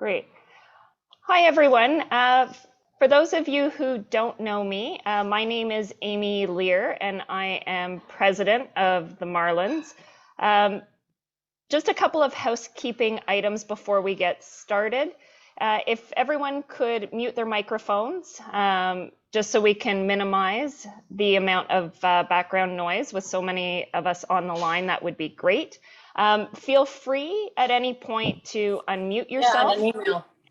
Great. Hi, everyone. For those of you who don't know me, my name is Amy Lear, and I am president of the Marlins. Just a couple of housekeeping items before we get started. If everyone could mute their microphones, just so we can minimize the amount of background noise with so many of us on the line, that would be great. Feel free at any point to unmute yourself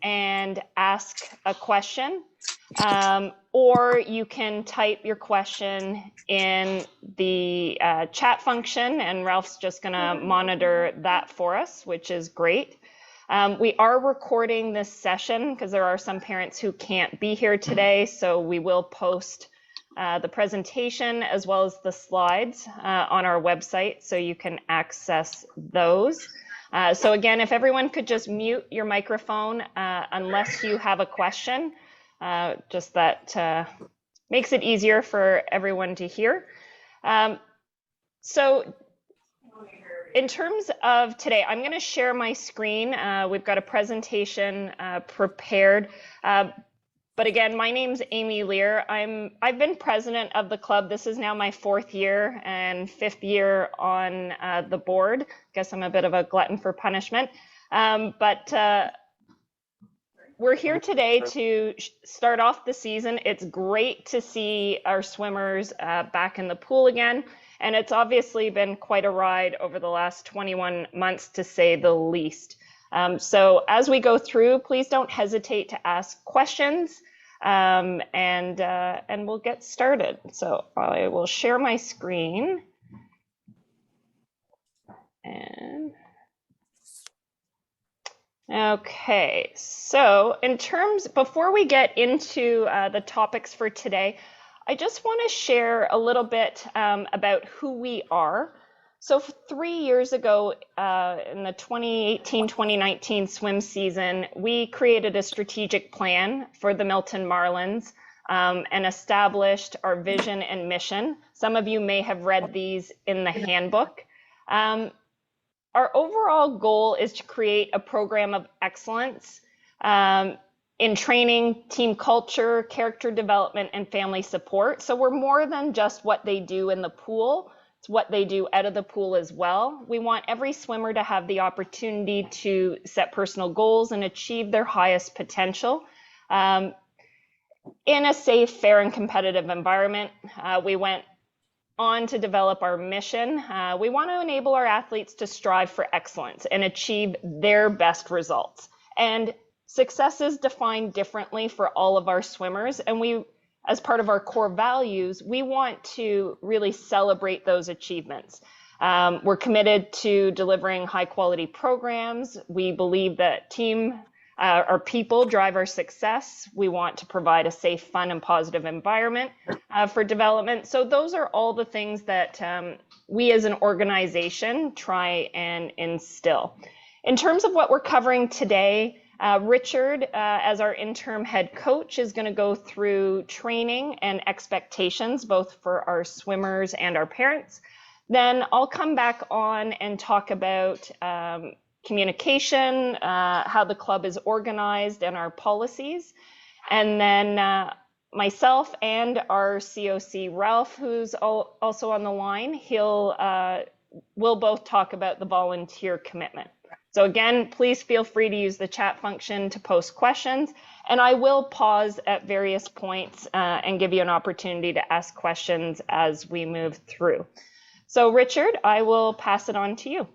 and ask a question, or you can type your question in the chat function, and Ralph's just going to monitor that for us, which is great. We are recording this session because there are some parents who can't be here today, so we will post the presentation as well as the slides on our website, so you can access those. So again, if everyone could just mute your microphone unless you have a question, just that makes it easier for everyone to hear. So in terms of today, I'm going to share my screen. We've got a presentation prepared. But again, my name's Amy Lear. I've been president of the club. This is now my 4th year and 5th year on the board. Guess I'm a bit of a glutton for punishment. But we're here today to start off the season. It's great to see our swimmers back in the pool again. And it's obviously been quite a ride over the last 21 months, to say the least. So as we go through, please don't hesitate to ask questions, and we'll get started. So I will share my screen. And okay, so before we get into the topics for today, I just want to share a little bit about who we are. So 3 years ago, in the 2018-2019 swim season, we created a strategic plan for the Milton Marlins and established our vision and mission. Some of you may have read these in the handbook. Our overall goal is to create a program of excellence in training, team culture, character development, and family support. So we're more than just what they do in the pool. It's what they do out of the pool as well. We want every swimmer to have the opportunity to set personal goals and achieve their highest potential in a safe, fair, and competitive environment. We went on to develop our mission. We want to enable our athletes to strive for excellence and achieve their best results. And success is defined differently for all of our swimmers, and as part of our core values, we want to really celebrate those achievements. We're committed to delivering high quality programs. We believe that our people drive our success. We want to provide a safe, fun, and positive environment for development. So those are all the things that we as an organization try and instill. In terms of what we're covering today, Richard, as our interim head coach, is going to go through training and expectations, both for our swimmers and our parents. Then I'll come back on and talk about communication, how the club is organized, and our policies. And then myself and our COC, Ralph, who's also on the line, we'll both talk about the volunteer commitment. So again, please feel free to use the chat function to post questions, and I will pause at various points and give you an opportunity to ask questions as we move through. So Richard, I will pass it on to you.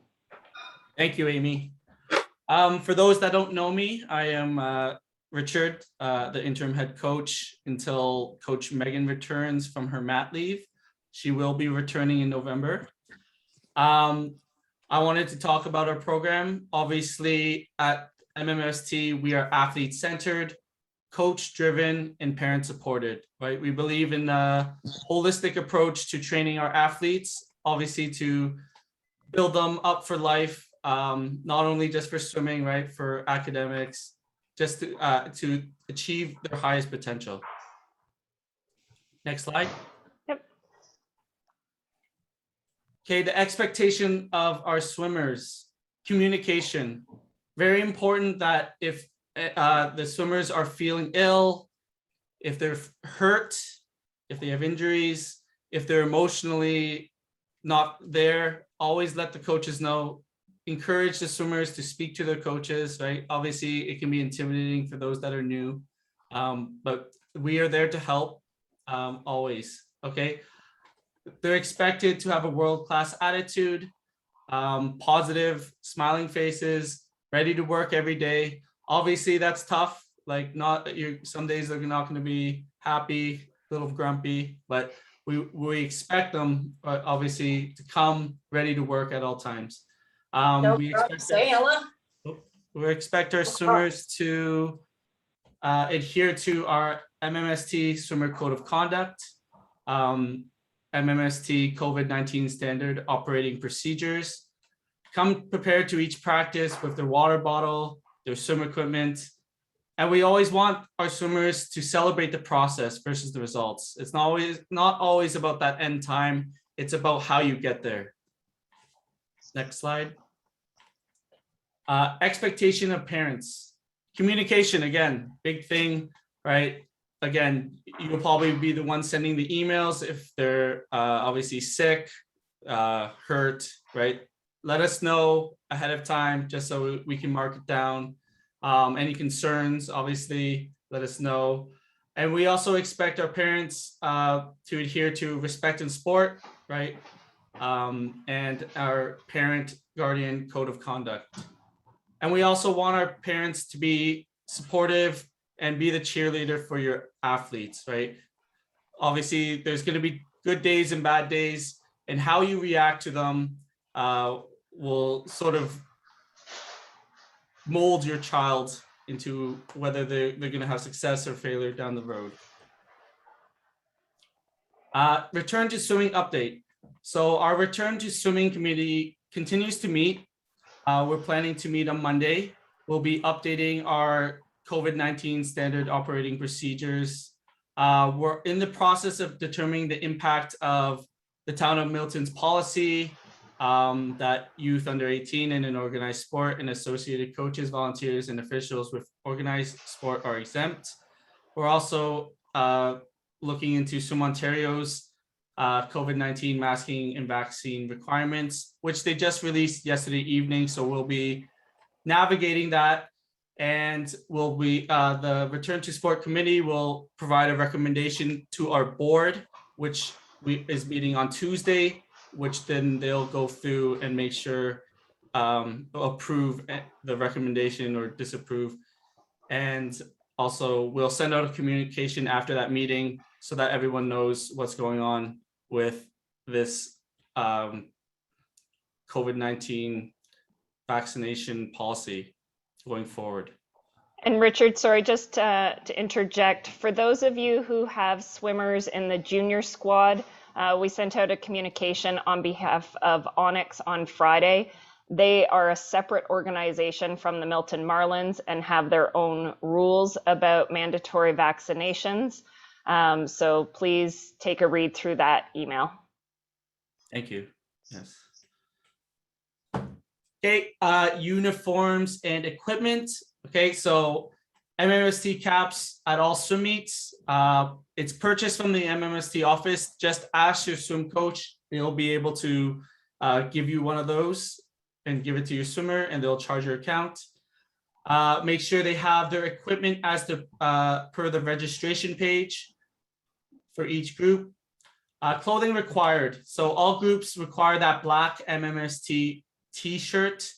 Thank you, Amy. For those that don't know me, I am Richard, the interim head coach until Coach Megan returns from her mat leave. She will be returning in November. I wanted to talk about our program. Obviously, at MMST, we are athlete-centered, coach-driven, and parent-supported, right? We believe in a holistic approach to training our athletes, obviously to build them up for life, not only just for swimming, right, for academics, just to achieve their highest potential. Next slide. Okay, the expectation of our swimmers, communication. Very important that if the swimmers are feeling ill, if they're hurt, if they have injuries, if they're emotionally not there, always let the coaches know. Encourage the swimmers to speak to their coaches, right? Obviously, it can be intimidating for those that are new, but we are there to help always, okay? They're expected to have a world-class attitude, positive, smiling faces, ready to work every day. Obviously, that's tough. Like, not you. Some days they're not going to be happy, a little grumpy, but we expect them, obviously, to come ready to work at all times. We expect our swimmers to adhere to our MMST swimmer code of conduct, MMST COVID-19 standard operating procedures. Come prepared to each practice with their water bottle, their swim equipment. And we always want our swimmers to celebrate the process versus the results. It's not always about that end time. It's about how you get there. Next slide. Expectation of parents. Communication, again, big thing, right? Again, you'll probably be the one sending the emails if they're obviously sick, hurt, right? Let us know ahead of time just so we can mark it down. Any concerns, obviously, let us know. And we also expect our parents to adhere to respect and sport, right? And our parent guardian code of conduct. And we also want our parents to be supportive and be the cheerleader for your athletes, right? Obviously, there's going to be good days and bad days, and how you react to them will sort of mold your child into whether they're going to have success or failure down the road. Return to swimming update. So our return to swimming committee continues to meet. We're planning to meet on Monday. We'll be updating our COVID-19 standard operating procedures. We're in the process of determining the impact of the town of Milton's policy that youth under 18 in an organized sport and associated coaches, volunteers, and officials with organized sport are exempt. We're also looking into Swim Ontario's COVID-19 masking and vaccine requirements, which they just released yesterday evening. So we'll be navigating that, and we'll be the Return to Sport Committee will provide a recommendation to our board, which is meeting on Tuesday, which then they'll go through and make sure approve the recommendation or disapprove. And also we'll send out a communication after that meeting so that everyone knows what's going on with this COVID-19 vaccination policy going forward. And Richard, sorry, just to interject, for those of you who have swimmers in the junior squad, we sent out a communication on behalf of Onyx on Friday. They are a separate organization from the Milton Marlins and have their own rules about mandatory vaccinations. So please take a read through that email. Thank you. Yes. Okay, uniforms and equipment. Okay, so MMST caps at all swim meets. It's purchased from the MMST office. Just ask your swim coach. They'll be able to give you one of those and give it to your swimmer, and they'll charge your account. Make sure they have their equipment as per the registration page for each group. Clothing required. So all groups require that black MMST t-shirt.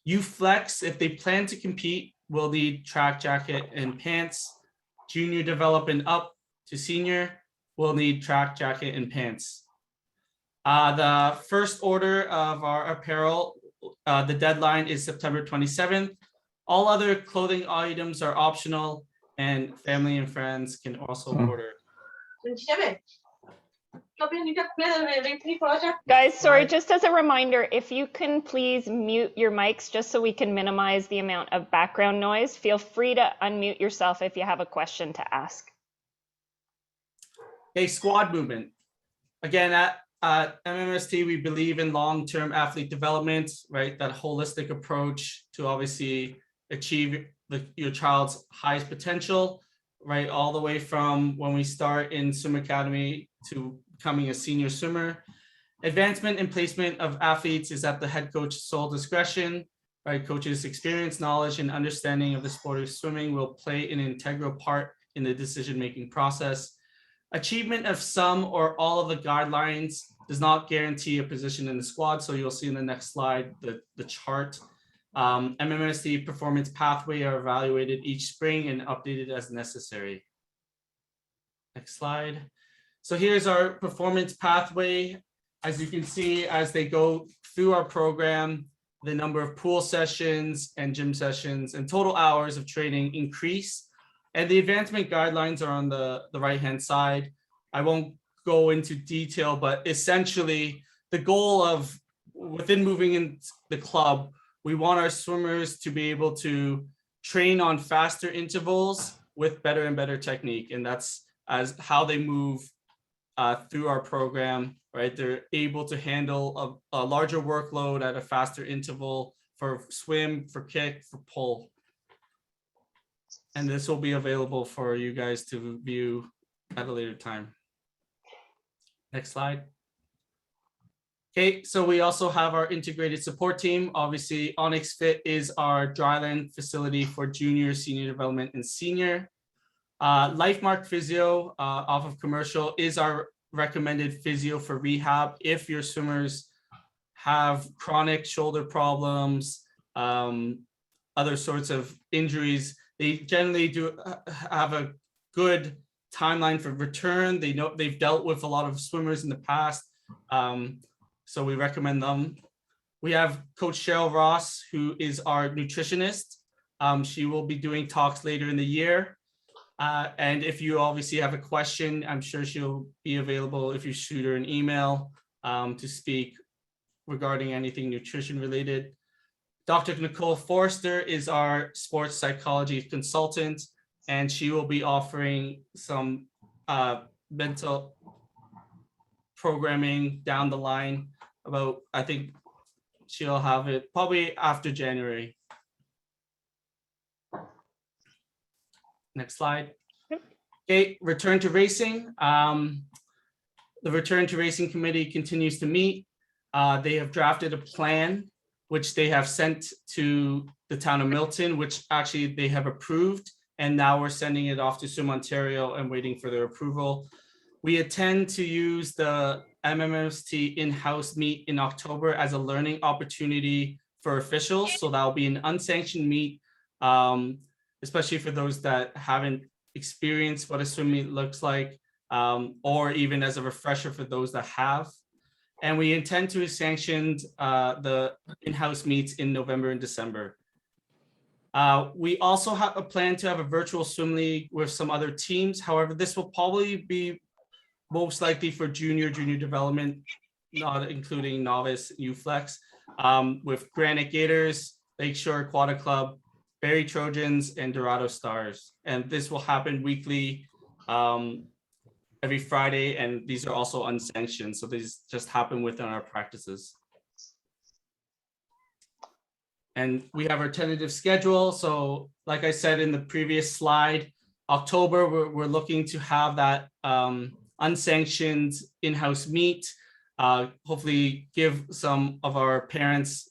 U-Flex, if they plan to compete, will need track jacket and pants. Junior development up to senior will need track jacket and pants. The first order of our apparel, the deadline is September 27th. All other clothing items are optional, and family and friends can also order. Guys, sorry, just as a reminder, if you can please mute your mics just so we can minimize the amount of background noise. Feel free to unmute yourself if you have a question to ask. Okay, squad movement. Again, at MMST, we believe in long-term athlete development, right? That holistic approach to obviously achieve your child's highest potential, right? All the way from when we start in swim academy to becoming a senior swimmer. Advancement and placement of athletes is at the head coach's sole discretion, right? Coach's experience, knowledge, and understanding of the sport of swimming will play an integral part in the decision-making process. Achievement of some or all of the guidelines does not guarantee a position in the squad. So you'll see in the next slide, the chart. MMST performance pathway are evaluated each spring and updated as necessary. Next slide. So here's our performance pathway. As you can see, as they go through our program, the number of pool sessions and gym sessions and total hours of training increase. And the advancement guidelines are on the right-hand side. I won't go into detail, but essentially the goal of within moving in the club, we want our swimmers to be able to train on faster intervals with better and better technique. And that's as how they move through our program, right? They're able to handle a larger workload at a faster interval for swim, for kick, for pull. And this will be available for you guys to view at a later time. Next slide. Okay, so we also have our integrated support team. Obviously, Onyx Fit is our dryland facility for junior, senior development, and senior. LifeMark Physio off of commercial is our recommended physio for rehab if your swimmers have chronic shoulder problems, other sorts of injuries. They generally do have a good timeline for return. They know they've dealt with a lot of swimmers in the past, so we recommend them. We have Coach Cheryl Ross, who is our nutritionist. She will be doing talks later in the year. And if you obviously have a question, I'm sure she'll be available if you shoot her an email to speak regarding anything nutrition related. Dr. Nicole Forster is our sports psychology consultant, and she will be offering some mental programming down the line about, I think she'll have it probably after January. Next slide. Okay, return to racing. The Return to Racing Committee continues to meet. They have drafted a plan, which they have sent to the town of Milton, which actually they have approved. And now we're sending it off to Swim Ontario and waiting for their approval. We intend to use the MMST in-house meet in October as a learning opportunity for officials. So that'll be an unsanctioned meet, especially for those that haven't experienced what a swim meet looks like, or even as a refresher for those that have. And we intend to sanction the in-house meets in November and December. We also have a plan to have a virtual swim league with some other teams. However, this will probably be most likely for junior development, not including novice, UFlex, with Granite Gators, Lakeshore Aquatic Club, Barrie Trojans, and Dorado Stars. And this will happen weekly, every Friday, and these are also unsanctioned. So these just happen within our practices. And we have our tentative schedule. So like I said in the previous slide, October, we're looking to have that unsanctioned in-house meet, hopefully give some of our parents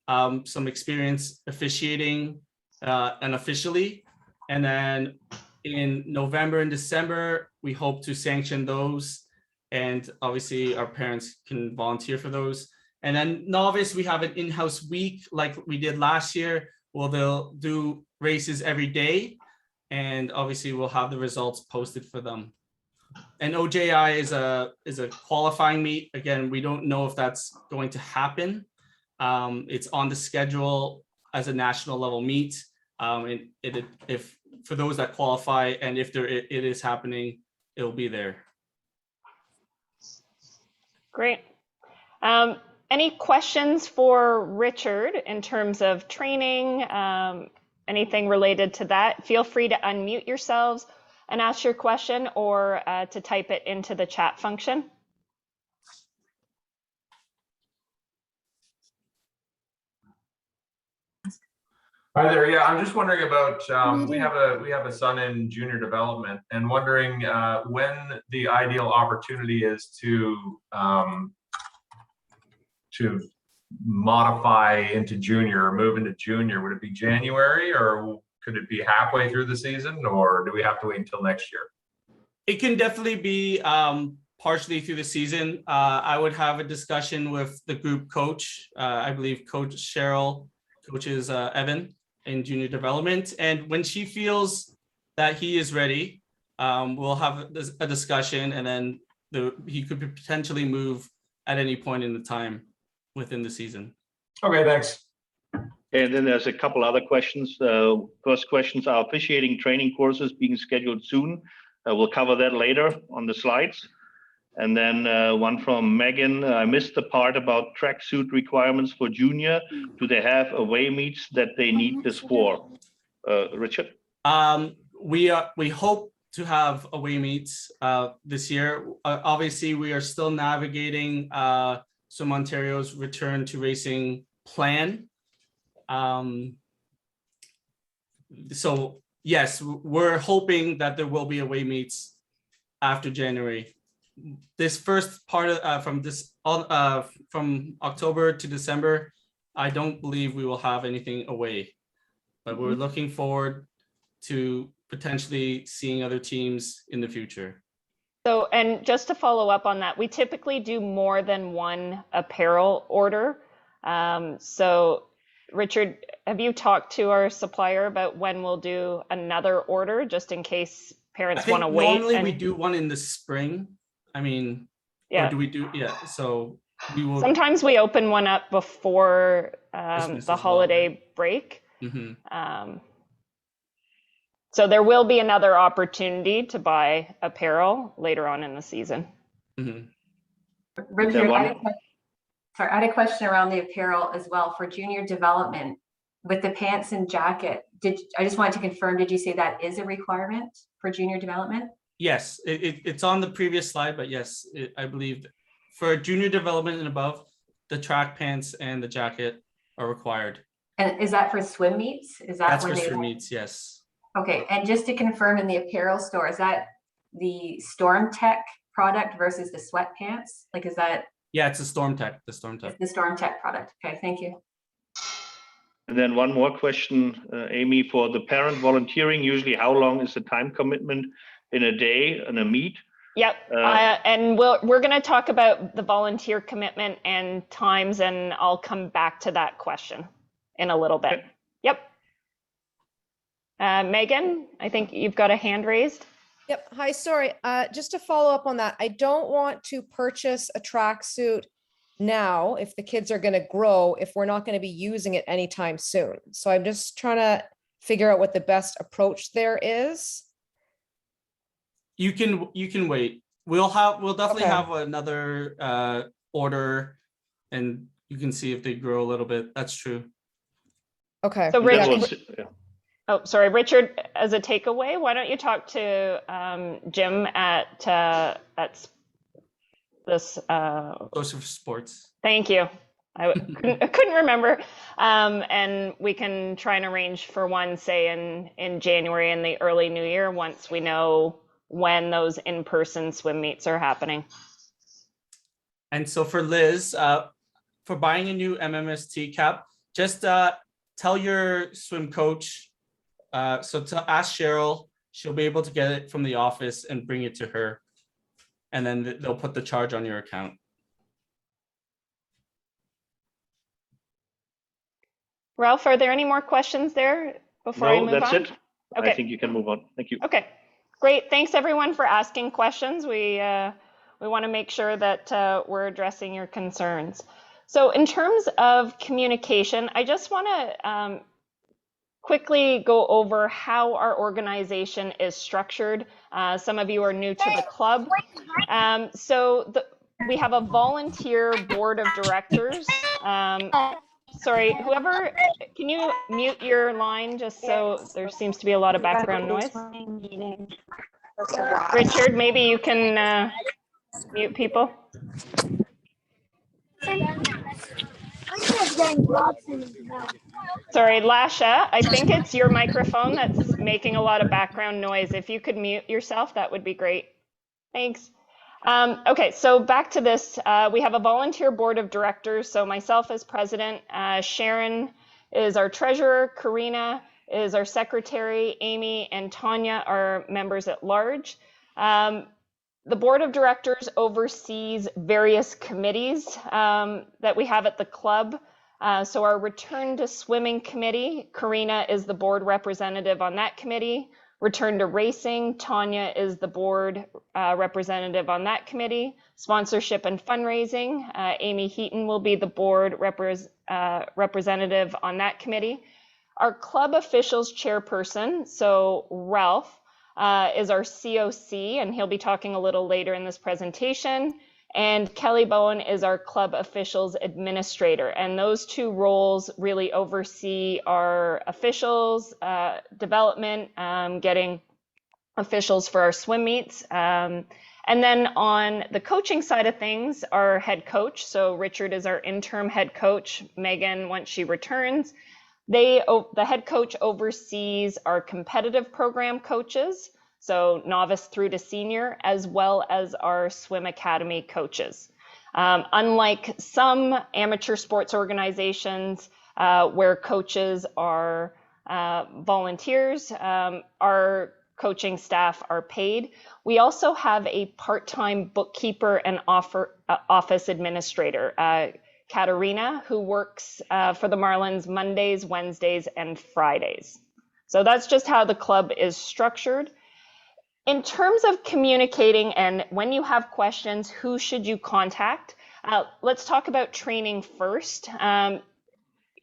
some experience officiating unofficially. And then in November and December, we hope to sanction those. And obviously our parents can volunteer for those. And then novice, we have an in-house week like we did last year. Well, they'll do races every day. And obviously we'll have the results posted for them. And OJI is a qualifying meet. Again, we don't know if that's going to happen. It's on the schedule as a national level meet. If for those that qualify, and if it is happening, it'll be there. Great. Any questions for Richard in terms of training, anything related to that? Feel free to unmute yourselves and ask your question, or to type it into the chat function. Hi there. Yeah, I'm just wondering about we have a son in junior development, and wondering when the ideal opportunity is to modify into junior or move into junior. Would it be January, or could it be halfway through the season, or do we have to wait until next year? It can definitely be partially through the season. I would have a discussion with the group coach. I believe Coach Cheryl coaches Evan in junior development. And when she feels that he is ready, we'll have a discussion, and then he could potentially move at any point in the time within the season. Okay, thanks. And then there's a couple other questions. First questions are officiating training courses being scheduled soon. We'll cover that later on the slides. And then one from Megan, I missed the part about tracksuit requirements for junior. Do they have away meets that they need this for? Richard? We hope to have away meets this year. Obviously, we are still navigating Swim Ontario's return to racing plan. So yes, we're hoping that there will be away meets after January. This first part of from October to December, I don't believe we will have anything away, but we're looking forward to potentially seeing other teams in the future. So, and just to follow up on that, we typically do more than one apparel order. So Richard, have you talked to our supplier about when we'll do another order, just in case parents want to wait? Normally we do one in the spring. I mean, yeah. Or do we do, yeah, so we will. Sometimes we open one up before the holiday break. Mm-hmm. So there will be another opportunity to buy apparel later on in the season. Mm-hmm. Richard, I had a question around the apparel as well for junior development with the pants and jacket. I just wanted to confirm, did you say that is a requirement for junior development? Yes, it's on the previous slide, but yes, I believe for junior development and above, the track pants and the jacket are required. And is that for swim meets? Is that That's for swim meets? Yes. Okay, and just to confirm, in the apparel store, is that the Storm Tech product versus the sweatpants? Like, is that? Yeah, it's the Storm Tech. The Storm Tech. The Storm Tech product. Okay, thank you. And then one more question, Amy, for the parent volunteering. Usually, how long is the time commitment in a day and a meet? Yep, and we're going to talk about the volunteer commitment and times, and I'll come back to that question in a little bit. Okay. Yep. Megan, I think you've got a hand raised. Yep. Hi, sorry. Just to follow up on that, I don't want to purchase a tracksuit now if the kids are going to grow, if we're not going to be using it anytime soon. So I'm just trying to figure out what the best approach there is. You can wait. We'll definitely have another order, and you can see if they grow a little bit. That's true. Okay. So Richard, oh, sorry, Richard, as a takeaway, why don't you talk to Jim at this Joseph Sports. Thank you. I couldn't remember. And we can try and arrange for one, say in January, in the early new year, once we know when those in-person swim meets are happening. And so for Liz, for buying a new MMST cap, just tell your swim coach. So to ask Cheryl, she'll be able to get it from the office and bring it to her. And then they'll put the charge on your account. Ralph, are there any more questions there before I move on? No, that's it. Okay. I think you can move on. Thank you. Okay, great. Thanks everyone for asking questions. We want to make sure that we're addressing your concerns. So in terms of communication, I just want to quickly go over how our organization is structured. Some of you are new to the club. We have a volunteer board of directors. Sorry, whoever, can you mute your line just so there seems to be a lot of background noise? Richard, maybe you can mute people. Sorry, Lasha, I think it's your microphone that's making a lot of background noise. If you could mute yourself, that would be great. Thanks. Okay, so back to this. We have a volunteer board of directors. So myself as president, Sharon is our treasurer, Karina is our secretary, Amy and Tanya are members at large. The board of directors oversees various committees that we have at the club. So our return to swimming committee, Karina is the board representative on that committee. Return to racing, Tanya is the board representative on that committee. Sponsorship and fundraising, Amy Heaton will be the board representative on that committee. Our club officials chairperson, so Ralph, is our COC, and he'll be talking a little later in this presentation. And Kelly Bowen is our club officials administrator. And those two roles really oversee our officials development, getting officials for our swim meets. And then on the coaching side of things, our head coach. So Richard is our interim head coach. Megan, once she returns, the head coach oversees our competitive program coaches, so novice through to senior, as well as our swim academy coaches. Unlike some amateur sports organizations where coaches are volunteers, our coaching staff are paid. We also have a part-time bookkeeper and office administrator, Katerina, who works for the Marlins Mondays, Wednesdays, and Fridays. So that's just how the club is structured. In terms of communicating and when you have questions, who should you contact? Let's talk about training first.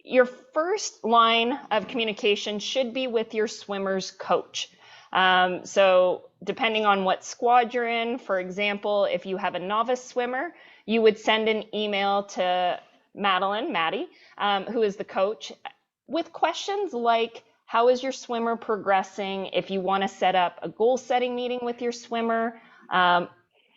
Your first line of communication should be with your swimmer's coach. So depending on what squad you're in, for example, if you have a novice swimmer, you would send an email to Maddie, who is the coach, with questions like, how is your swimmer progressing? If you want to set up a goal setting meeting with your swimmer,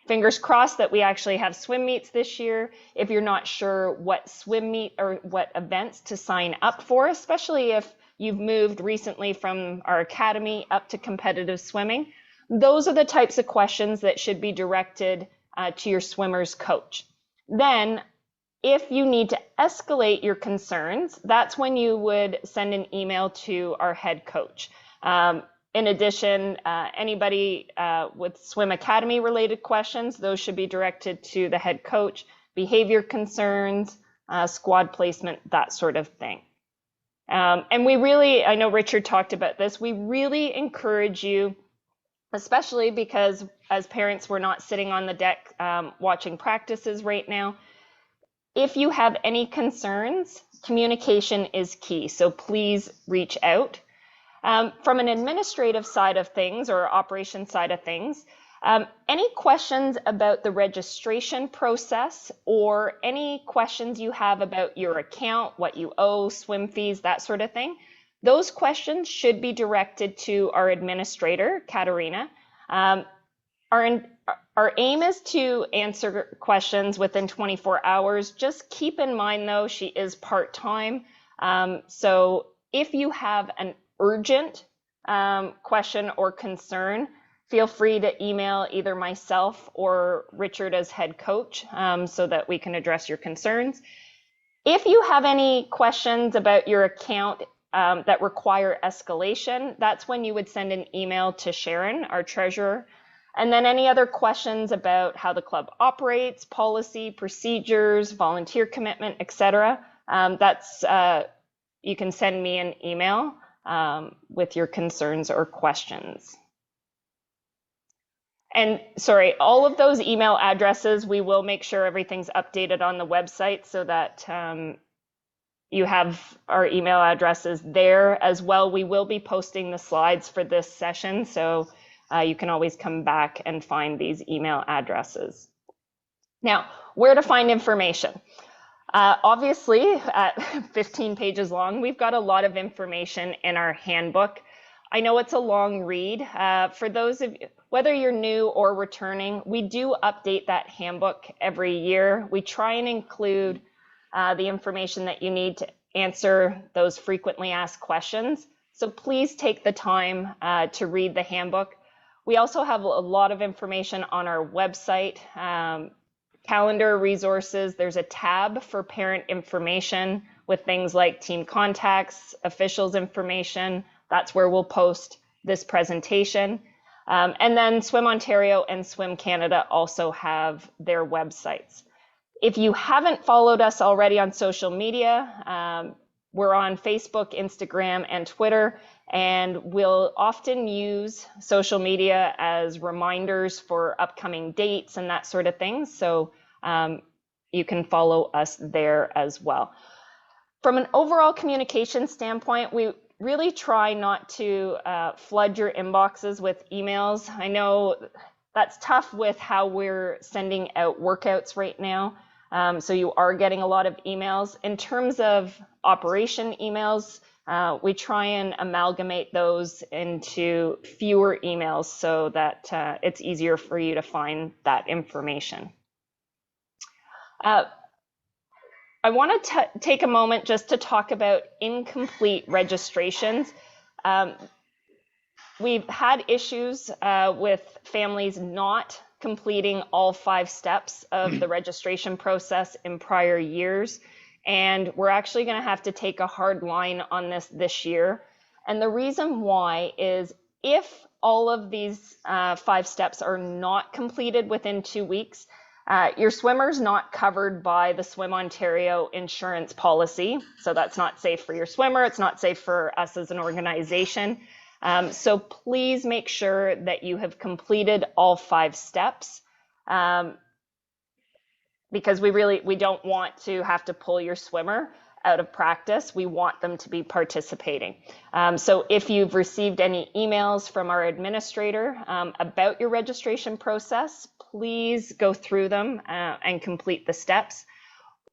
fingers crossed that we actually have swim meets this year. If you're not sure what swim meet or what events to sign up for, especially if you've moved recently from our academy up to competitive swimming, those are the types of questions that should be directed to your swimmer's coach. Then, if you need to escalate your concerns, that's when you would send an email to our head coach. In addition, anybody with swim academy related questions, those should be directed to the head coach. Behavior concerns, squad placement, that sort of thing. And we really, I know Richard talked about this, we really encourage you, especially because as parents, we're not sitting on the deck watching practices right now. If you have any concerns, communication is key, so please reach out. From an administrative side of things or operation side of things, any questions about the registration process or any questions you have about your account, what you owe, swim fees, that sort of thing, those questions should be directed to our administrator, Katerina. Our aim is to answer questions within 24 hours. Just keep in mind, though, she is part-time. So if you have an urgent question or concern, feel free to email either myself or Richard as head coach so that we can address your concerns. If you have any questions about your account that require escalation, that's when you would send an email to Sharon, our treasurer. And then any other questions about how the club operates, policy, procedures, volunteer commitment, etc. You can send me an email with your concerns or questions. And sorry, all of those email addresses, we will make sure everything's updated on the website so that you have our email addresses there as well. We will be posting the slides for this session, so you can always come back and find these email addresses. Now, where to find information? Obviously, at 15 pages long, we've got a lot of information in our handbook. I know it's a long read. For those of you, whether you're new or returning, we do update that handbook every year. We try and include the information that you need to answer those frequently asked questions. So please take the time to read the handbook. We also have a lot of information on our website, calendar resources. There's a tab for parent information with things like team contacts, officials information. That's where we'll post this presentation. And then Swim Ontario and Swim Canada also have their websites. If you haven't followed us already on social media, we're on Facebook, Instagram, and Twitter, and we'll often use social media as reminders for upcoming dates and that sort of thing. So you can follow us there as well. From an overall communication standpoint, we really try not to flood your inboxes with emails. I know that's tough with how we're sending out workouts right now. So you are getting a lot of emails. In terms of operation emails, we try and amalgamate those into fewer emails so that it's easier for you to find that information. I want to take a moment just to talk about incomplete registrations. We've had issues with families not completing all 5 steps of the registration process in prior years. And we're actually going to have to take a hard line on this year. And the reason why is if all of these 5 steps are not completed within 2 weeks, your swimmer's not covered by the Swim Ontario insurance policy. So that's not safe for your swimmer. It's not safe for us as an organization. So please make sure that you have completed all 5 steps, because we don't want to have to pull your swimmer out of practice. We want them to be participating. So if you've received any emails from our administrator about your registration process, please go through them and complete the steps.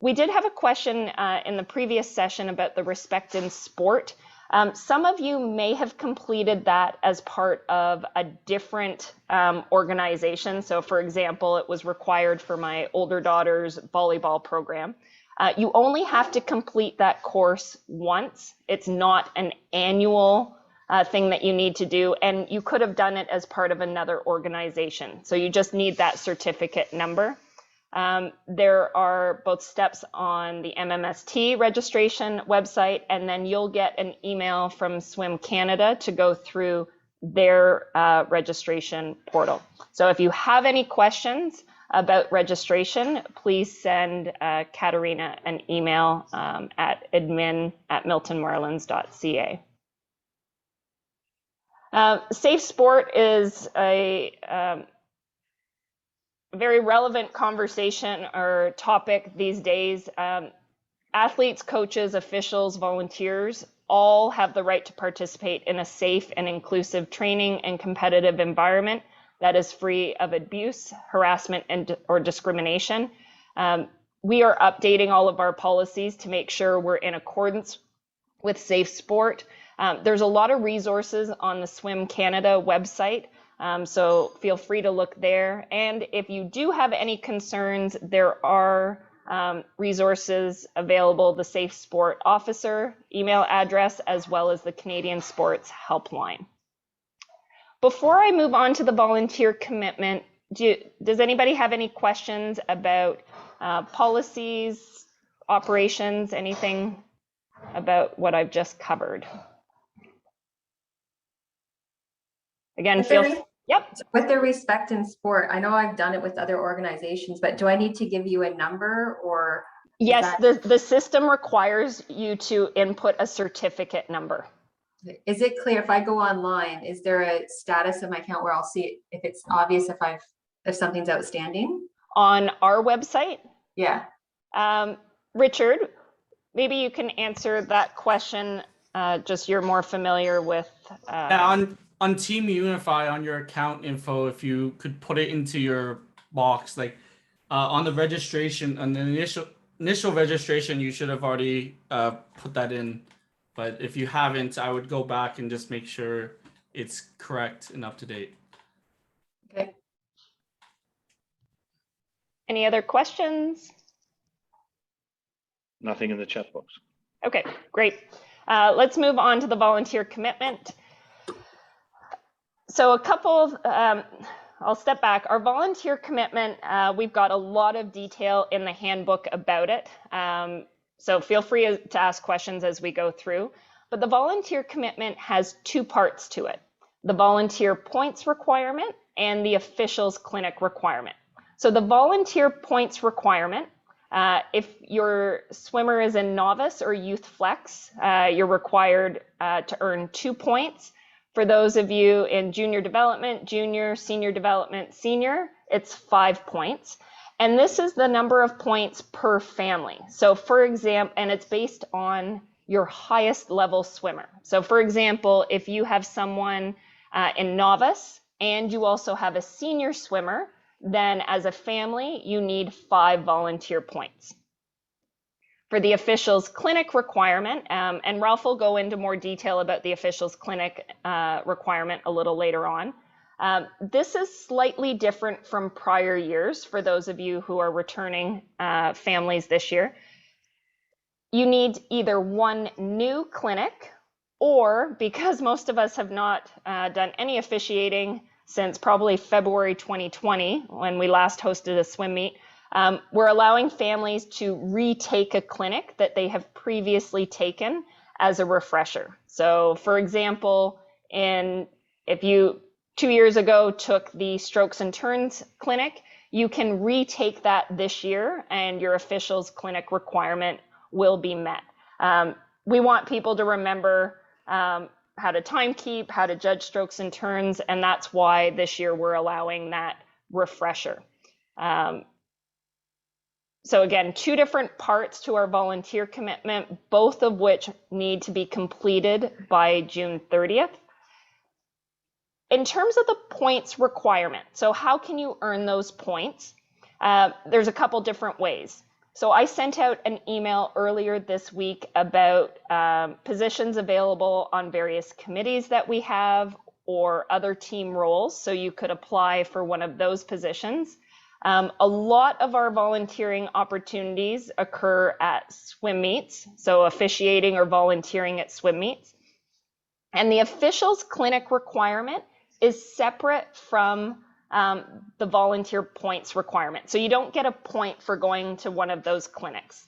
We did have a question in the previous session about the Respect in Sport. Some of you may have completed that as part of a different organization. So for example, it was required for my older daughter's volleyball program. You only have to complete that course once. It's not an annual thing that you need to do, and you could have done it as part of another organization. So you just need that certificate number. There are both steps on the MMST registration website, and then you'll get an email from Swim Canada to go through their registration portal. So if you have any questions about registration, please send Katarina an email at admin@miltonmarlins.ca. Safe sport is a very relevant conversation or topic these days. Athletes, coaches, officials, volunteers all have the right to participate in a safe and inclusive training and competitive environment that is free of abuse, harassment, or discrimination. We are updating all of our policies to make sure we're in accordance with safe sport. There's a lot of resources on the Swim Canada website. So feel free to look there. And if you do have any concerns, there are resources available, the Safe Sport Officer email address, as well as the Canadian Sports Helpline. Before I move on to the volunteer commitment, does anybody have any questions about policies, operations, anything about what I've just covered? Again, yep. With the Respect in Sport, I know I've done it with other organizations, but do I need to give you a number or? Yes, the system requires you to input a certificate number. Is it clear if I go online, is there a status of my account where I'll see it, if it's obvious if something's outstanding? On our website? Yeah. Richard, maybe you can answer that question. Just you're more familiar with. On Team Unify, on your account info, if you could put it into your box, like on the registration, on the initial registration, you should have already put that in. But if you haven't, I would go back and just make sure it's correct and up to date. Okay. Any other questions? Nothing in the chat box. Okay, great. Let's move on to the volunteer commitment. So a couple, I'll step back. Our volunteer commitment, we've got a lot of detail in the handbook about it. So feel free to ask questions as we go through. But the volunteer commitment has two parts to it: the volunteer points requirement and the officials clinic requirement. So the volunteer points requirement, if your swimmer is in Novice or Youth Flex, you're required to earn 2 points. For those of you in junior development, junior, senior development, senior, it's 5 points. And this is the number of points per family. So for example, and it's based on your highest level swimmer. So for example, if you have someone in Novice and you also have a senior swimmer, then as a family, you need 5 volunteer points. For the officials clinic requirement, and Ralph will go into more detail about the officials clinic requirement a little later on. This is slightly different from prior years for those of you who are returning families this year. You need either one new clinic, or because most of us have not done any officiating since probably February 2020, when we last hosted a swim meet, we're allowing families to retake a clinic that they have previously taken as a refresher. So for example, if you 2 years ago took the strokes and turns clinic, you can retake that this year and your officials clinic requirement will be met. We want people to remember how to time keep, how to judge strokes and turns, and that's why this year we're allowing that refresher. So again, 2 different parts to our volunteer commitment, both of which need to be completed by June 30th. In terms of the points requirement, so how can you earn those points? There's a couple different ways. So I sent out an email earlier this week about positions available on various committees that we have or other team roles, so you could apply for one of those positions. A lot of our volunteering opportunities occur at swim meets, so officiating or volunteering at swim meets. And the officials clinic requirement is separate from the volunteer points requirement. So you don't get a point for going to one of those clinics.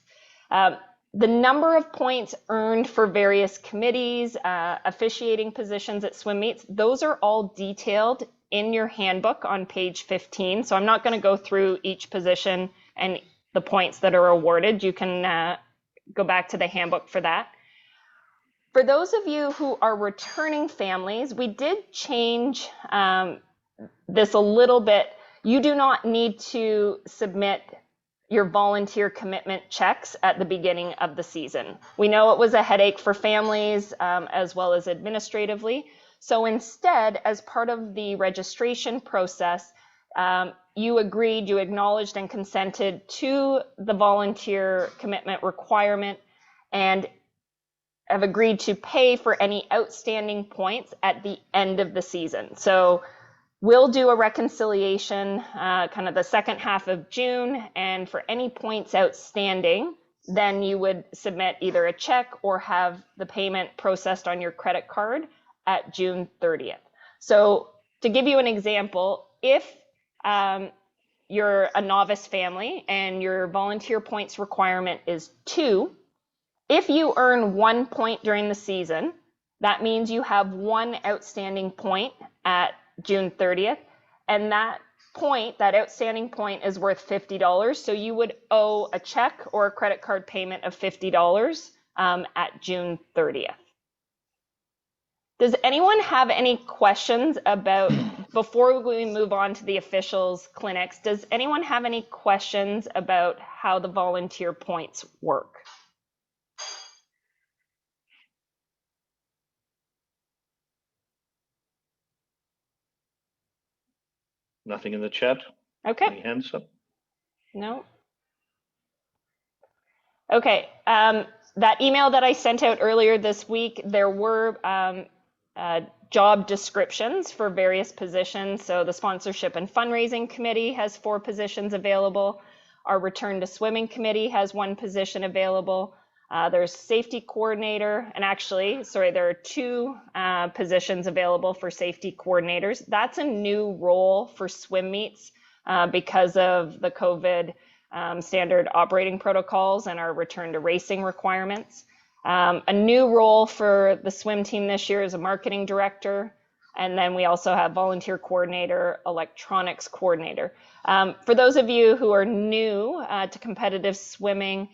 The number of points earned for various committees, officiating positions at swim meets, those are all detailed in your handbook on page 15. So I'm not going to go through each position and the points that are awarded. You can go back to the handbook for that. For those of you who are returning families, we did change this a little bit. You do not need to submit your volunteer commitment checks at the beginning of the season. We know it was a headache for families as well as administratively. So instead, as part of the registration process, you agreed, you acknowledged and consented to the volunteer commitment requirement and have agreed to pay for any outstanding points at the end of the season. So we'll do a reconciliation kind of the second half of June, and for any points outstanding, then you would submit either a check or have the payment processed on your credit card at June 30th. So to give you an example, if you're a novice family and your volunteer points requirement is 2, if you earn 1 point during the season, that means you have 1 outstanding point at June 30th, and that point, that outstanding point, is worth $50. So you would owe a check or a credit card payment of $50 at June 30th. Does anyone have any questions about, before we move on to the officials clinics, does anyone have any questions about how the volunteer points work? Nothing in the chat. Okay. Any hands up? No. Okay. That email that I sent out earlier this week, there were job descriptions for various positions. So the sponsorship and fundraising committee has 4 positions available. Our Return to Swimming Committee has one position available. There's safety coordinator, and actually, sorry, there are two positions available for safety coordinators. That's a new role for swim meets because of the COVID standard operating protocols and our return to racing requirements. A new role for the swim team this year is a marketing director. And then we also have volunteer coordinator, electronics coordinator. For those of you who are new to competitive swimming,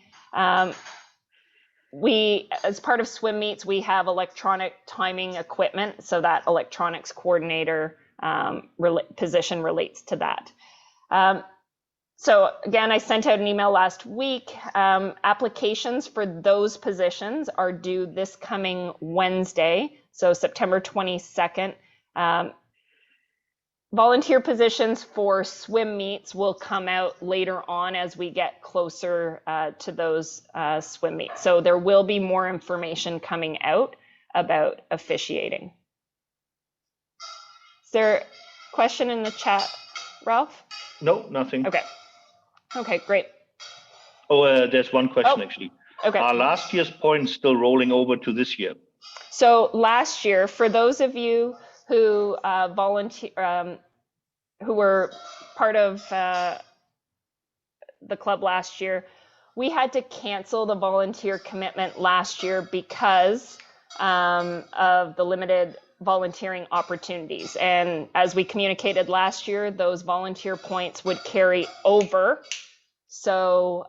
we, as part of swim meets, we have electronic timing equipment. So that electronics coordinator position relates to that. So again, I sent out an email last week. Applications for those positions are due this coming Wednesday, so September 22nd. Volunteer positions for swim meets will come out later on as we get closer to those swim meets. So there will be more information coming out about officiating. Is there a question in the chat, Ralph? No, nothing. Okay. Okay, great. Oh, there's one question actually. Okay. Are last year's points still rolling over to this year? So last year, for those of you who who were part of the club last year, we had to cancel the volunteer commitment last year because of the limited volunteering opportunities. And as we communicated last year, those volunteer points would carry over. So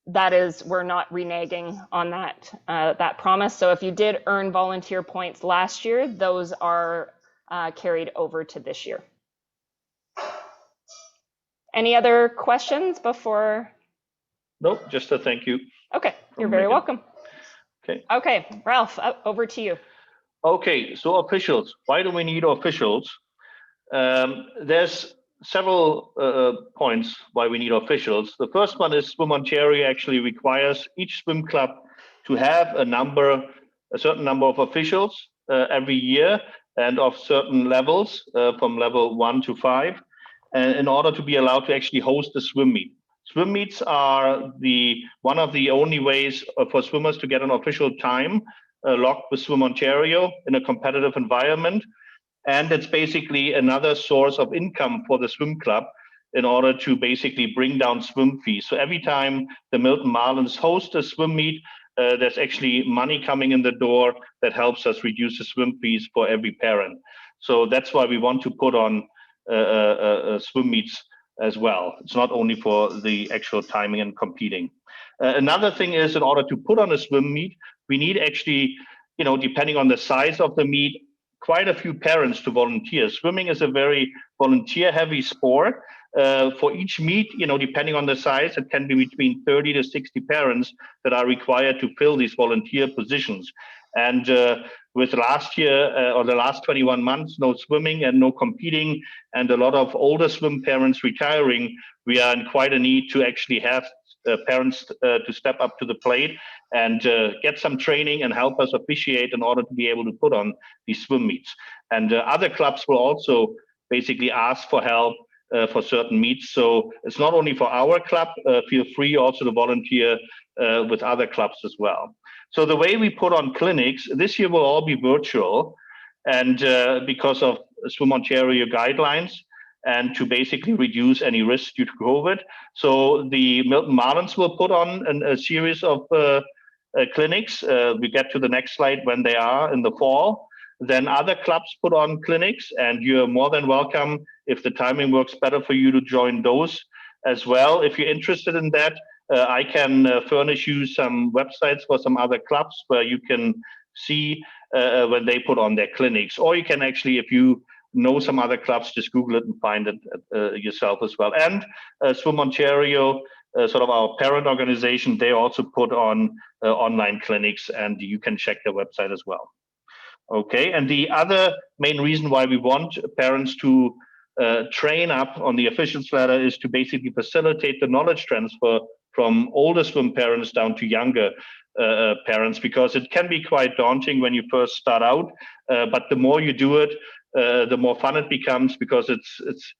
that is, we're not reneging on that promise. So if you did earn volunteer points last year, those are carried over to this year. Any other questions before? No, just a thank you. Okay, you're very welcome. Okay. Okay, Ralph, over to you. Okay, so officials. Why do we need officials? There's several points why we need officials. The first one is Swim Ontario actually requires each swim club to have a certain number of officials every year and of certain levels from level 1 to 5 in order to be allowed to actually host a swim meet. Swim meets are one of the only ways for swimmers to get an official time locked with Swim Ontario in a competitive environment. And it's basically another source of income for the swim club in order to basically bring down swim fees. So every time the Milton Marlins host a swim meet, there's actually money coming in the door that helps us reduce the swim fees for every parent. So that's why we want to put on swim meets as well. It's not only for the actual timing and competing. Another thing is, in order to put on a swim meet, we need actually, depending on the size of the meet, quite a few parents to volunteer. Swimming is a very volunteer-heavy sport. For each meet, depending on the size, it can be between 30 to 60 parents that are required to fill these volunteer positions. And with last year or the last 21 months, no swimming and no competing, and a lot of older swim parents retiring, we are in quite a need to actually have parents to step up to the plate and get some training and help us officiate in order to be able to put on these swim meets. And other clubs will also basically ask for help for certain meets. So it's not only for our club, feel free also to volunteer with other clubs as well. So the way we put on clinics, this year will all be virtual, and because of Swim Ontario guidelines, and to basically reduce any risk due to COVID. So the Milton Marlins will put on a series of clinics. We get to the next slide when they are in the fall. Then other clubs put on clinics, and you're more than welcome, if the timing works better for you, to join those as well. If you're interested in that, I can furnish you some websites for some other clubs where you can see when they put on their clinics. Or you can actually, if you know some other clubs, just Google it and find it yourself as well. And Swim Ontario, sort of our parent organization, they also put on online clinics, and you can check their website as well. Okay, and the other main reason why we want parents to train up on the officials ladder is to basically facilitate the knowledge transfer from older swim parents down to younger parents, because it can be quite daunting when you first start out, but the more you do it, the more fun it becomes, because it's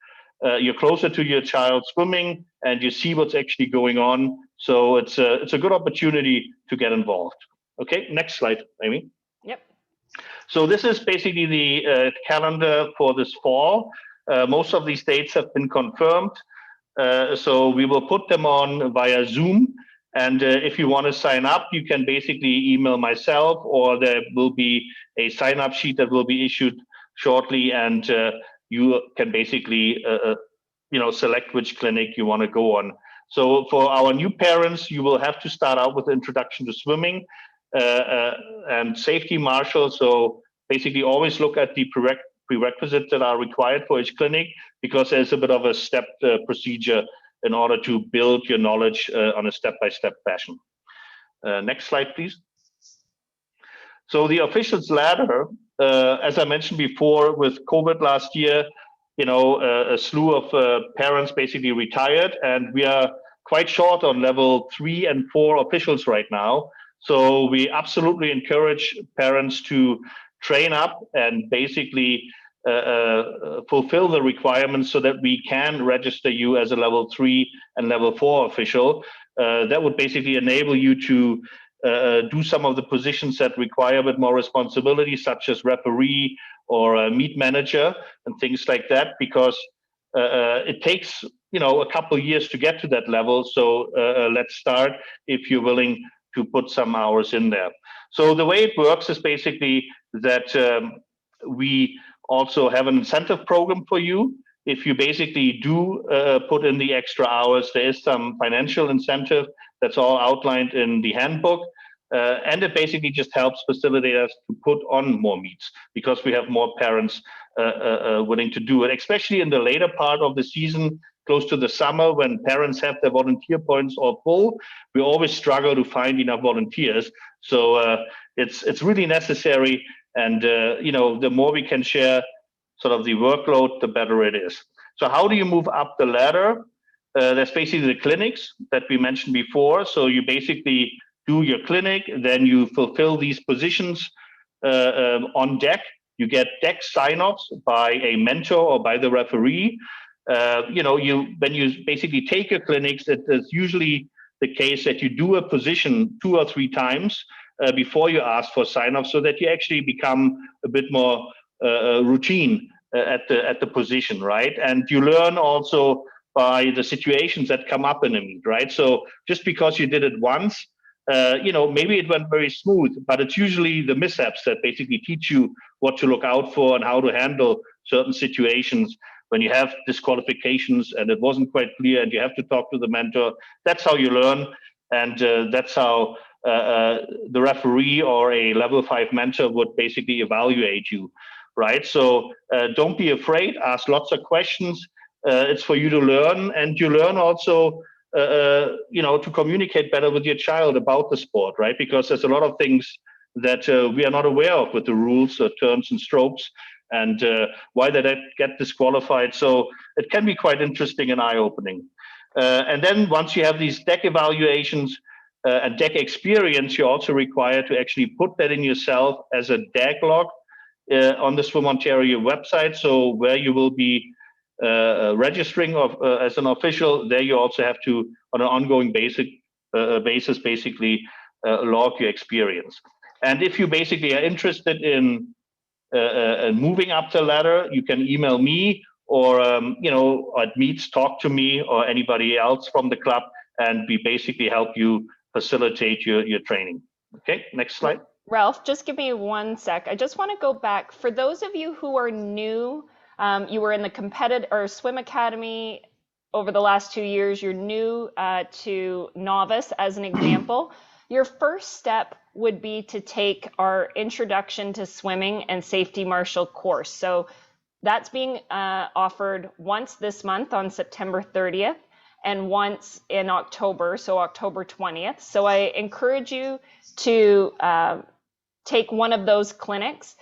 you're closer to your child swimming, and you see what's actually going on. So it's a good opportunity to get involved. Okay, next slide, Amy. Yep. So this is basically the calendar for this fall. Most of these dates have been confirmed. So we will put them on via Zoom. And if you want to sign up, you can basically email myself, or there will be a sign-up sheet that will be issued shortly, and you can basically select which clinic you want to go on. So for our new parents, you will have to start out with the introduction to swimming and safety marshal. So basically always look at the prerequisites that are required for each clinic, because there's a bit of a stepped procedure in order to build your knowledge on a step-by-step fashion. Next slide, please. So the officials ladder, as I mentioned before, with COVID last year, a slew of parents basically retired, and we are quite short on level 3 and 4 officials right now. So we absolutely encourage parents to train up and basically fulfill the requirements so that we can register you as a level 3 and level 4 official. That would basically enable you to do some of the positions that require a bit more responsibility, such as referee or meet manager and things like that, because it takes a couple years to get to that level. So let's start if you're willing to put some hours in there. So the way it works is basically that we also have an incentive program for you. If you basically do put in the extra hours, there is some financial incentive that's all outlined in the handbook. And it basically just helps facilitate us to put on more meets, because we have more parents willing to do it, especially in the later part of the season, close to the summer, when parents have their volunteer points all full. We always struggle to find enough volunteers. So it's really necessary. And the more we can share sort of the workload, the better it is. So how do you move up the ladder? There's basically the clinics that we mentioned before. So you basically do your clinic, then you fulfill these positions on deck. You get deck sign-offs by a mentor or by the referee. When you basically take your clinics, it's usually the case that you do a position 2 or 3 times before you ask for sign-off, so that you actually become a bit more routine at the position, right? And you learn also by the situations that come up in a meet, right? So just because you did it once, maybe it went very smooth, but it's usually the mishaps that basically teach you what to look out for and how to handle certain situations when you have disqualifications and it wasn't quite clear and you have to talk to the mentor. That's how you learn, and that's how the referee or a level 5 mentor would basically evaluate you, right? So don't be afraid, ask lots of questions. It's for you to learn, and you learn also to communicate better with your child about the sport, right? Because there's a lot of things that we are not aware of with the rules, terms and strokes, and why they get disqualified. So it can be quite interesting and eye-opening. And then once you have these deck evaluations and deck experience, you're also required to actually put that in yourself as a deck log on the Swim Ontario website. So where you will be registering as an official, there you also have to, on an ongoing basis, basically log your experience. And if you basically are interested in moving up the ladder, you can email me, or at meets, talk to me or anybody else from the club, and we basically help you facilitate your training. Okay, next slide. Ralph, just give me 1 sec. I just want to go back. For those of you who are new, you were in the competitive or swim academy over the last 2 years, you're new to Novice as an example. Your first step would be to take our Introduction to Swimming and Safety Marshal course. So that's being offered once this month on September 30th and once in October, so October 20th. So I encourage you to take one of those clinics.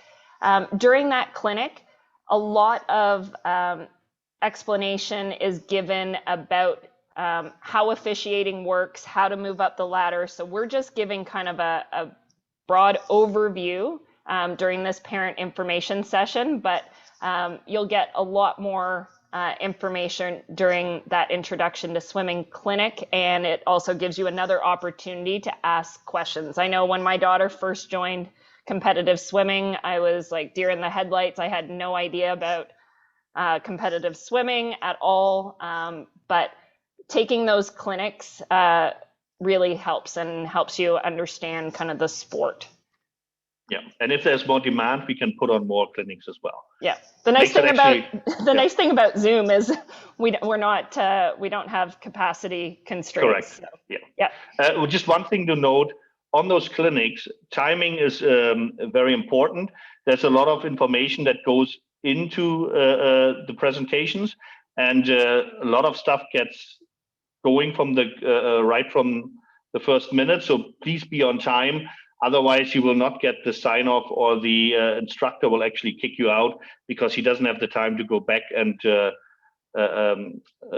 During that clinic, a lot of explanation is given about how officiating works, how to move up the ladder. So we're just giving kind of a broad overview during this parent information session, but you'll get a lot more information during that introduction to swimming clinic, and it also gives you another opportunity to ask questions. I know when my daughter first joined competitive swimming, I was like deer in the headlights. I had no idea about competitive swimming at all, but taking those clinics really helps you understand kind of the sport. Yeah, and if there's more demand, we can put on more clinics as well. Yeah, the nice Makes it thing about actually- nice thing about Zoom is we don't have capacity constraints. Correct. So, Yeah. Just one thing to note on those clinics, timing is very important. There's a lot of information that goes into the presentations, and a lot of stuff gets going from the right from the first minute. So please be on time. Otherwise, you will not get the sign off, or the instructor will actually kick you out because he doesn't have the time to go back and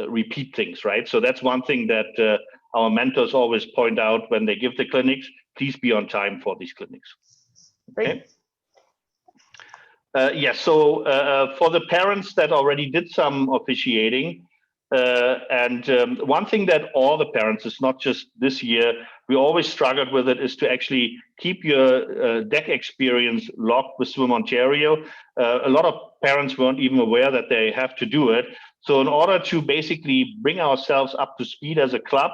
repeat things, right? So that's one thing that our mentors always point out when they give the clinics. Please be on time for these clinics. Okay. Yes. So for the parents that already did some officiating, and one thing that all the parents, is not just this year, we always struggled with it, is to actually keep your deck experience logged with Swim Ontario. A lot of parents weren't even aware that they have to do it. So in order to basically bring ourselves up to speed as a club,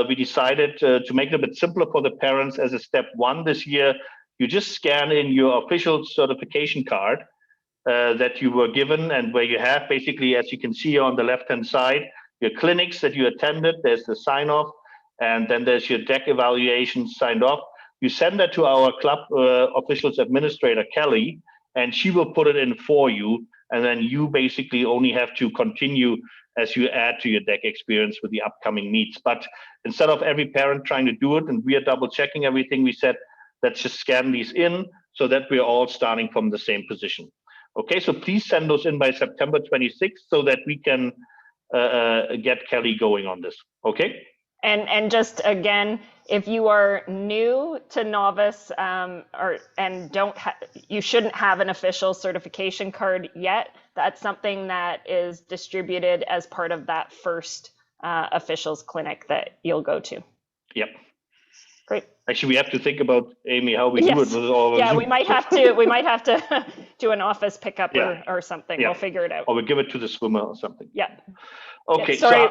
we decided to make it a bit simpler for the parents. As a step one this year, you just scan in your official certification card that you were given, and where you have basically, as you can see on the left-hand side, your clinics that you attended. There's the sign-off, and then there's your deck evaluation signed off. You send that to our club officials administrator, Kelly, and she will put it in for you, and then you basically only have to continue as you add to your deck experience with the upcoming meets. But instead of every parent trying to do it and we are double-checking everything, we said, let's just scan these in so that we're all starting from the same position. Okay, so please send those in by September 26th so that we can get Kelly going on this. Okay. And just again, if you are new to Novice, you shouldn't have an official certification card yet. That's something that is distributed as part of that first officials clinic that you'll go to. Yep. Great. Actually, we have to think about, Amy, how we do it with all. Yeah, we might have to do an office pickup or something. Yeah. We'll figure it out. Or we give it to the swimmer or something. Yeah. Okay. Yeah, sorry.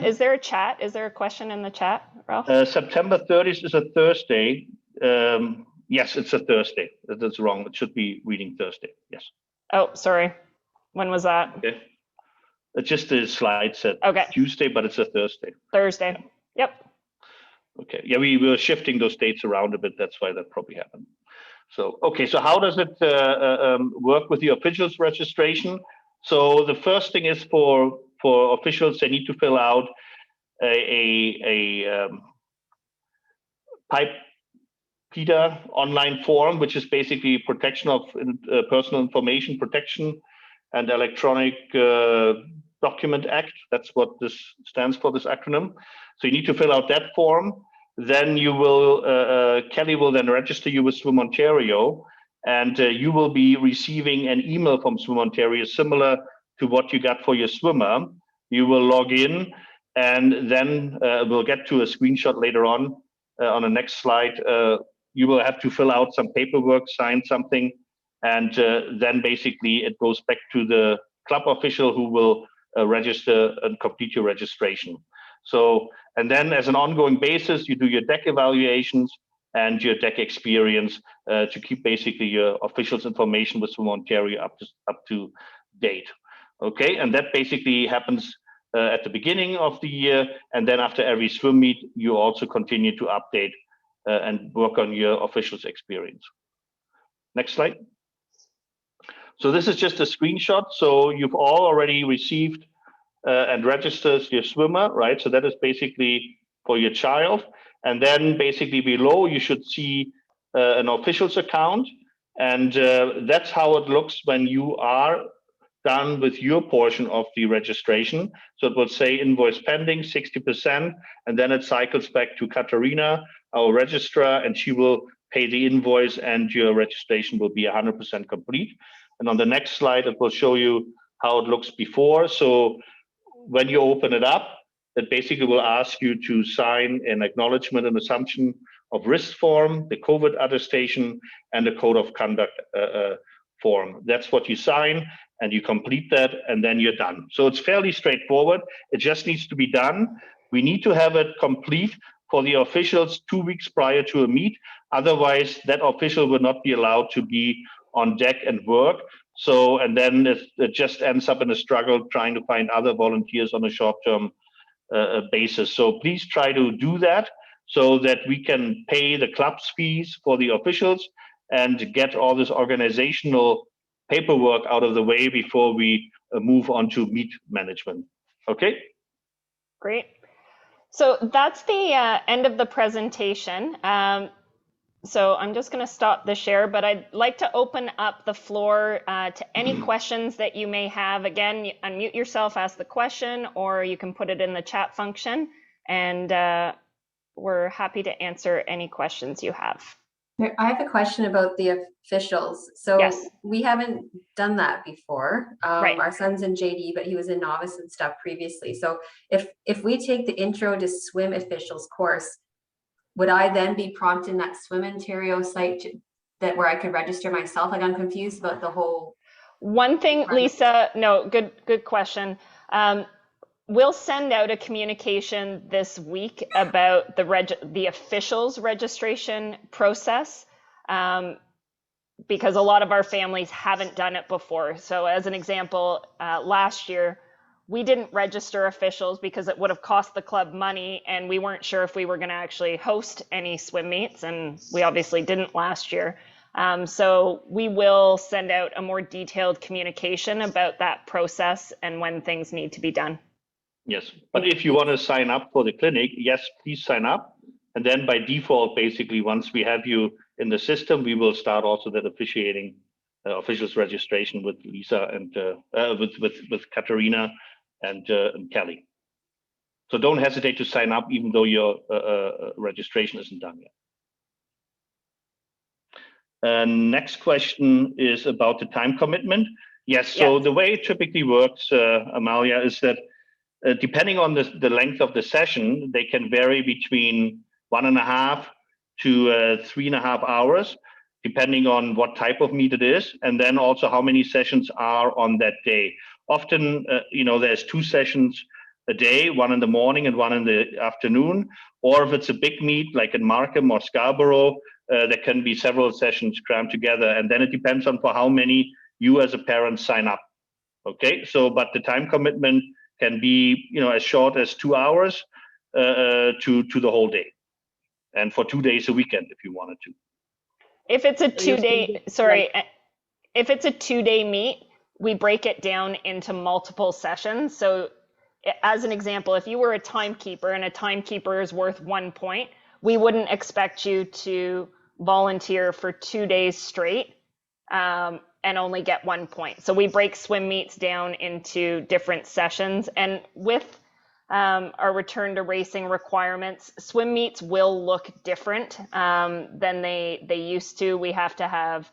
Is there a chat? Is there a question in the chat, Ralph? September 30th is a Thursday. Yes, it's a Thursday. That's wrong. It should be reading Thursday. Yes. Oh, sorry. When was that? Okay. It's just the slide said Tuesday, but it's a Thursday. Thursday. Yeah. Yep. Okay. Yeah, we were shifting those dates around a bit. That's why that probably happened. So, okay. So how does it work with the officials registration? So the first thing is for officials, they need to fill out a PIDA online form, which is basically protection of personal information protection and Electronic Document Act. That's what this stands for, this acronym. So you need to fill out that form. Then you will, Kelly will then register you with Swim Ontario, and you will be receiving an email from Swim Ontario similar to what you got for your swimmer. You will log in, and then we'll get to a screenshot later on the next slide. You will have to fill out some paperwork, sign something, and then basically it goes back to the club official who will register and complete your registration. So, and then as an ongoing basis, you do your deck evaluations and your deck experience to keep basically your officials information with Swim Ontario up to date. Okay, and that basically happens at the beginning of the year, and then after every swim meet, you also continue to update and work on your officials experience. Next slide. So this is just a screenshot. So you've all already received and registered your swimmer, right? So that is basically for your child. And then basically below, you should see an officials account. And that's how it looks when you are done with your portion of the registration. So it will say invoice pending 60%, and then it cycles back to Katarina, our registrar, and she will pay the invoice and your registration will be 100% complete. And on the next slide, it will show you how it looks before. So when you open it up, it basically will ask you to sign an acknowledgement and assumption of risk form, the COVID attestation, and the code of conduct form. That's what you sign, and you complete that, and then you're done. So it's fairly straightforward. It just needs to be done. We need to have it complete for the officials 2 weeks prior to a meet. Otherwise, that official will not be allowed to be on deck and work. So, and then it just ends up in a struggle trying to find other volunteers on a short-term basis. So please try to do that so that we can pay the club's fees for the officials and get all this organizational paperwork out of the way before we move on to meet management. Okay? Great. So that's the end of the presentation. So I'm just going to stop the share, but I'd like to open up the floor to any questions that you may have. Again, unmute yourself, ask the question, or you can put it in the chat function, and we're happy to answer any questions you have. I have a question about the officials. So Yes. we haven't done that before. Right. Our son's in JD, but he was in Novice and stuff previously. So if we take the Intro to Swim Officials course, would I then be prompted in that Swim Ontario site where I could register myself? Like, I'm confused about the whole. One thing, Lisa, no, good question. We'll send out a communication this week about the officials registration process, because a lot of our families haven't done it before. So as an example, last year, we didn't register officials because it would have cost the club money, and we weren't sure if we were going to actually host any swim meets, and we obviously didn't last year. So we will send out a more detailed communication about that process and when things need to be done. Yes, but if you want to sign up for the clinic, yes, please sign up. And then by default, basically, once we have you in the system, we will start also that officiating officials registration with Lisa and with Katarina and Kelly. So don't hesitate to sign up, even though your registration isn't done yet. Next question is about the time commitment. Yes, so the way it typically works, Amalia, is that depending on the length of the session, they can vary between 1.5 to 3.5 hours, depending on what type of meet it is, and then also how many sessions are on that day. Often, there's 2 sessions a day, one in the morning and one in the afternoon. Or if it's a big meet like in Markham or Scarborough, there can be several sessions crammed together. And then it depends on for how many you as a parent sign up. Okay, so but the time commitment can be, as short as 2 hours to the whole day, and for 2 days a weekend if you wanted to. If it's a 2-day, if it's a 2-day meet, we break it down into multiple sessions. So as an example, if you were a timekeeper and a timekeeper is worth 1 point, we wouldn't expect you to volunteer for 2 days straight and only get 1 point. So we break swim meets down into different sessions. And with our return to racing requirements, swim meets will look different than they used to. We have to have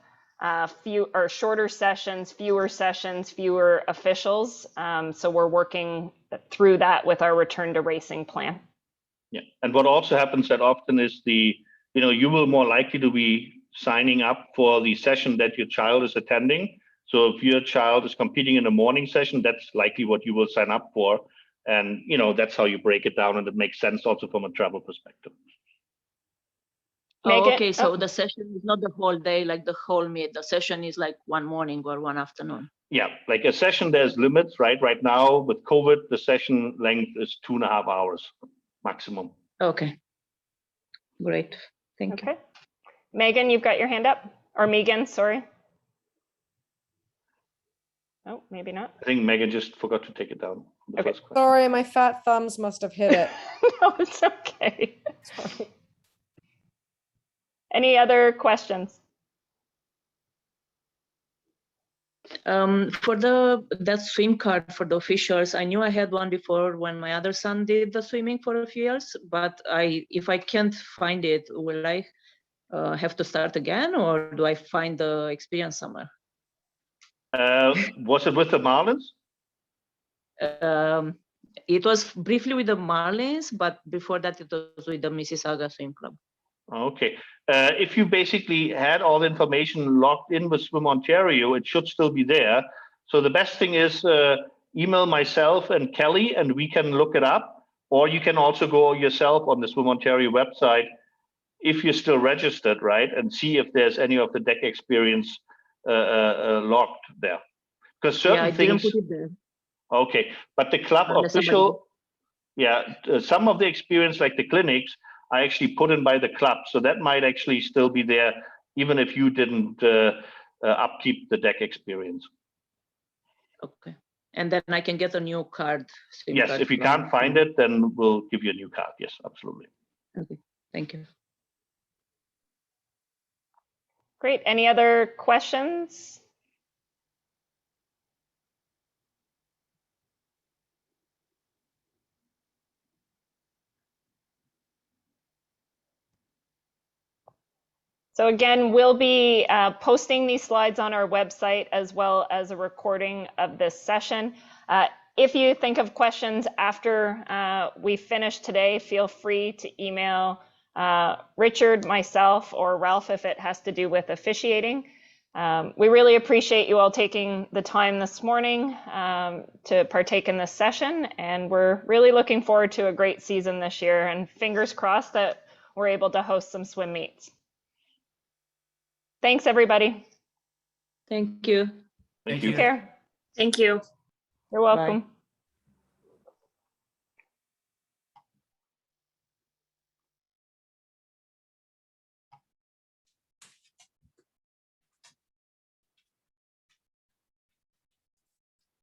shorter sessions, fewer officials. So we're working through that with our return to racing plan. Yeah, and what also happens that often is you will more likely to be signing up for the session that your child is attending. So if your child is competing in a morning session, that's likely what you will sign up for. And, that's how you break it down, and it makes sense also from a travel perspective. Megan? Okay, so the session is not the whole day, like the whole meet. The session is like one morning or one afternoon. Yeah, like a session, there's limits, right? Right now with COVID, the session length is 2.5 hours maximum. Okay, great, thank you. Okay. Megan, you've got your hand up, or Megan, sorry. Oh, maybe not. I think Megan just forgot to take it down. Okay. Sorry, my fat thumbs must have hit it. No, it's okay. Sorry. Any other questions? For that swim card for the officials, I knew I had one before when my other son did the swimming for a few years, but if I can't find it, will I have to start again, or do I find the experience somewhere? Was it with the Marlins? It was briefly with the Marlins, but before that it was with the Mississauga Swim Club. Okay. If you basically had all the information logged in with Swim Ontario, it should still be there. So the best thing is email myself and Kelly, and we can look it up. Or you can also go yourself on the Swim Ontario website if you're still registered, right, and see if there's any of the deck experience logged there. Because certain I things. didn't put it there. Okay, but the club Unless official, some of the experience, like the clinics, are actually put in by the club, so that might actually still be there, even if you didn't upkeep the deck experience. Okay, and then I can get a new card. Yes, card if you from- can't find it, then we'll give you a new card. Yes, absolutely. Okay, thank you. Great. Any other questions? So again, we'll be posting these slides on our website as well as a recording of this session. If you think of questions after we finish today, feel free to email Richard, myself, or Ralph if it has to do with officiating. We really appreciate you all taking the time this morning to partake in this session, and we're really looking forward to a great season this year, and fingers crossed that we're able to host some swim meets. Thanks, everybody. Thank you. Thank Thank you. you. Take care. Thank you. You're welcome. Bye.